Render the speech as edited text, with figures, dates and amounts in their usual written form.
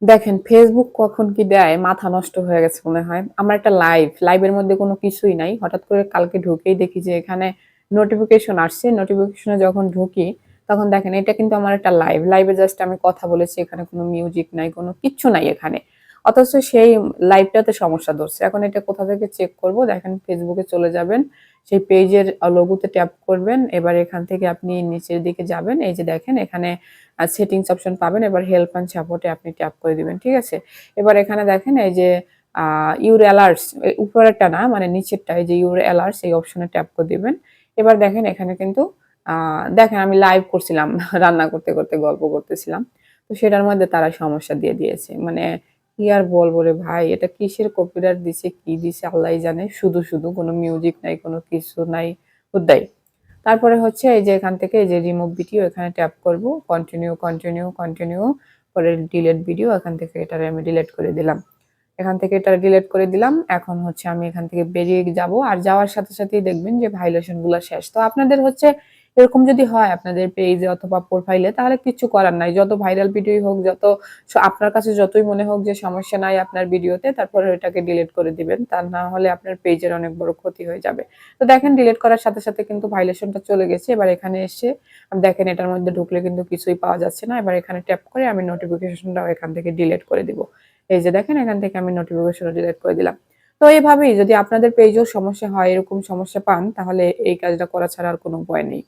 দেখেন ফেসবুক কখন কি দেয় মাথা নষ্ট হয়ে গেছে মনে হয়। আমার একটা লাইভের মধ্যে কোনো কিছুই নাই। হঠাৎ করে কালকে ঢুকেই দেখি যে এখানে নোটিফিকেশন আসছে। নোটিফিকেশনে যখন ঢুকি তখন দেখেন এটা কিন্তু আমার একটা লাইভ। লাইভে জাস্ট আমি কথা বলেছি। এখানে কোনো মিউজিক নাই, কোনো কিচ্ছু নাই এখানে। অথচ সেই লাইভটাতে সমস্যা ধরছে। এখন এটা কোথা থেকে চেক করব? দেখেন ফেসবুকে চলে যাবেন। সেই পেজের লোগোতে ট্যাপ করবেন। এবার এখান থেকে আপনি নিচের দিকে যাবেন। এই যে দেখেন এখানে সেটিংস অপশন পাবেন। এবার হেল্প অ্যান্ড সাপোর্ট এ আপনি ট্যাপ করে দিবেন। ঠিক আছে? এবার এখানে দেখেন এই যে ইউর অ্যালার্টস উপরেরটা না মানে নিচেরটা এই যে ইউর অ্যালার্টস এই অপশনে ট্যাপ করে দিবেন। এবার দেখেন এখানে কিন্তু দেখেন আমি লাইভ করছিলাম রান্না করতে, করতে গল্প করতেছিলাম। তো সেটার মধ্যে তারা সমস্যা দিয়ে দিয়েছে। মানে কি আর বলবো রে ভাই, এটা কিসের কপিরাইট দিছে, কি দিছে আল্লাহই জানে। শুধু কোনো মিউজিক নাই, কোনো কিছু নাই, হুদাই। তারপরে হচ্ছে এই যে এখান থেকে এই যে রিমুভ ভিডিও এখানে ট্যাপ করব। কন্টিনিউ পরে ডিলিট ভিডিও এখান থেকে এটারে আমি ডিলিট করে দিলাম। এখান থেকে এটা ডিলিট করে দিলাম। এখন হচ্ছে আমি এখান থেকে বেরিয়ে যাব। আর যাওয়ার সাথে সাথেই দেখবেন যে ভাইলেশন গুলা শেষ। তো আপনাদের হচ্ছে এরকম যদি হয় আপনাদের পেজে অথবা প্রোফাইলে তাহলে কিচ্ছু করার নাই। যত ভাইরাল ভিডিওই হোক, যত আপনার কাছে যতই মনে হোক যে সমস্যা নাই আপনার ভিডিওতে, তারপরে ওইটাকে ডিলিট করে দিবেন। তা না হলে আপনার পেজের অনেক বড় ক্ষতি হয়ে যাবে। তো দেখেন ডিলিট করার সাথে সাথে কিন্তু ভাইলেশনটা চলে গেছে। এবার এখানে এসে দেখেন এটার মধ্যে ঢুকলে কিন্তু কিছুই পাওয়া যাচ্ছে না। এবার এখানে ট্যাপ করে আমি নোটিফিকেশনটাও এখান থেকে ডিলিট করে দিব। এই যে দেখেন এখান থেকে আমি নোটিফিকেশন ডিলিট করে দিলাম। তো এইভাবেই যদি আপনাদের পেজেও সমস্যা হয়, এরকম সমস্যা পান তাহলে এই কাজটা করা ছাড়া আর কোনো উপায় নেই।